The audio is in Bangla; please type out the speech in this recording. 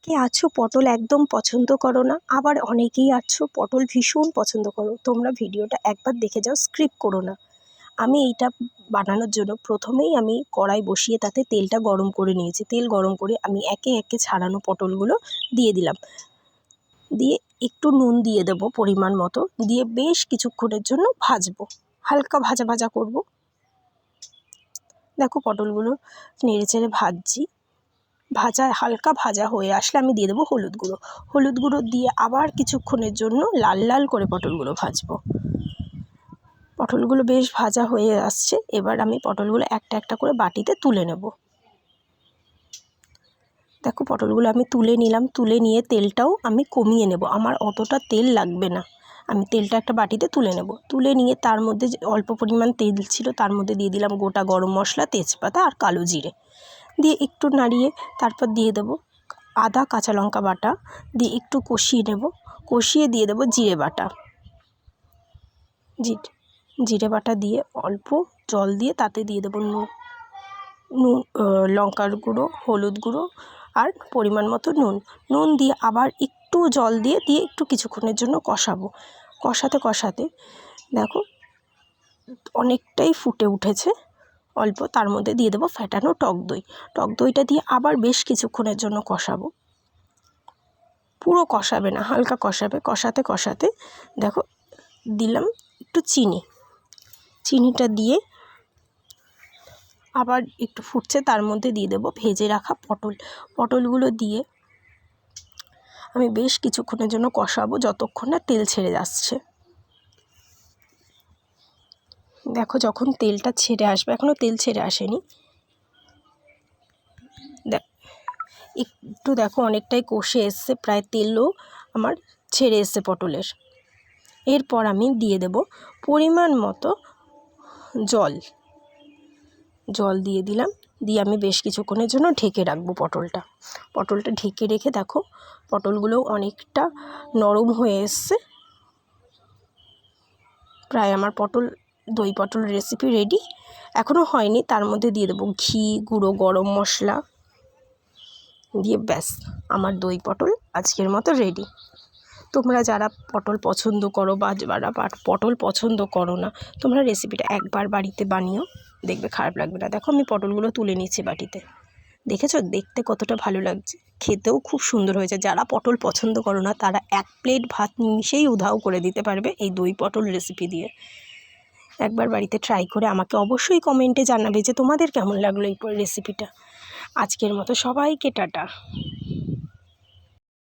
কে আছো পটল একদম পছন্দ করো না, আবার অনেকেই আছো পটল ভীষণ পছন্দ করো। তোমরা ভিডিওটা একবার দেখে যাও, স্ক্রিপ্ট করো না। আমি এইটা বানানোর জন্য প্রথমেই আমি কড়াই বসিয়ে তাতে তেলটা গরম করে নিয়েছি। তেল গরম করে আমি একে একে ছাড়ানো পটলগুলো দিয়ে দিলাম। দিয়ে একটু নুন দিয়ে দেবো পরিমাণ মতো, দিয়ে বেশ কিছুক্ষণের জন্য ভাজবো, হালকা ভাজা ভাজা করব। দেখো পটলগুলো নেড়ে চেড়ে ভাজছি। হালকা ভাজা হয়ে আসলে আমি দিয়ে দেবো হলুদ গুঁড়ো। হলুদ গুঁড়ো দিয়ে আবার কিছুক্ষণের জন্য লাল লাল করে পটলগুলো ভাজবো। পটলগুলো বেশ ভাজা হয়ে আসছে, এবার আমি পটলগুলো একটা একটা করে বাটিতে তুলে নেব। দেখো পটলগুলো আমি তুলে নিলাম, তুলে নিয়ে তেলটাও আমি কমিয়ে নেব, আমার অতটা তেল লাগবে না। আমি তেলটা একটা বাটিতে তুলে নেব। তুলে নিয়ে তার মধ্যে যে অল্প পরিমাণ তেল ছিল তার মধ্যে দিয়ে দিলাম গোটা গরম মশলা, তেজপাতা আর কালো জিরে, দিয়ে একটু নাড়িয়ে তারপর দিয়ে দেবো আদা কাঁচা লঙ্কা বাটা, দিয়ে একটু কষিয়ে নেব। কষিয়ে দিয়ে দেবো জিরে বাটা। জিরে বাটা দিয়ে অল্প জল দিয়ে তাতে দিয়ে দেবো নুন, লঙ্কার গুঁড়ো, হলুদ গুঁড়ো আর পরিমাণ মতো নুন দিয়ে আবার একটু জল দিয়ে একটু কিছুক্ষণের জন্য কষাবো। কষাতে কষাতে দেখো অনেকটাই ফুটে উঠেছে অল্প, তার মধ্যে দিয়ে দেবো ফ্যাটানো টক দই। টক দইটা দিয়ে আবার বেশ কিছুক্ষণের জন্য কষাবো। পুরো কষাবে না, হালকা কষাবে। কষাতে কষাতে দেখো দিলাম একটু চিনিটা দিয়ে আবার একটু ফুটছে, তার মধ্যে দিয়ে দেবো ভেজে রাখা পটলগুলো দিয়ে আমি বেশ কিছুক্ষণের জন্য কষাবো, যতক্ষণ না তেল ছেড়ে আসছে। দেখো যখন তেলটা ছেড়ে আসবে, এখনও তেল ছেড়ে আসেনি, একটু দেখো অনেকটাই কষে এসছে, প্রায় তেলও আমার ছেড়ে এসছে পটলের। এরপর আমি দিয়ে দেব পরিমাণ মতো জল দিয়ে দিলাম, দিয়ে আমি বেশ কিছুক্ষণের জন্য ঢেকে রাখবো পটলটা ঢেকে রেখে দেখো পটলগুলো অনেকটা নরম হয়ে এসছে। প্রায় আমার দই পটল রেসিপি রেডি। এখনও হয়নি, তার মধ্যে দিয়ে দেবো ঘি, গুঁড়ো গরম মশলা দিয়ে ব্যাস আমার দই পটল আজকের মতো রেডি। তোমরা যারা পটল পছন্দ করো বা যারা পটল পছন্দ করো না, তোমরা রেসিপিটা একবার বাড়িতে বানিও, দেখবে খারাপ লাগবে না। দেখো আমি পটলগুলো তুলে নিচ্ছি বাটিতে, দেখেছো দেখতে কতটা ভালো লাগছে, খেতেও খুব সুন্দর হয়েছে। যারা পটল পছন্দ করো না তারা এক প্লেট ভাত নিমিশেই উধাও করে দিতে পারবে এই দই পটল রেসিপি দিয়ে। একবার বাড়িতে ট্রাই করে আমাকে অবশ্যই কমেন্টে জানাবে যে তোমাদের কেমন লাগলো এই রেসিপিটা। আজকের মতো সবাইকে টাটা।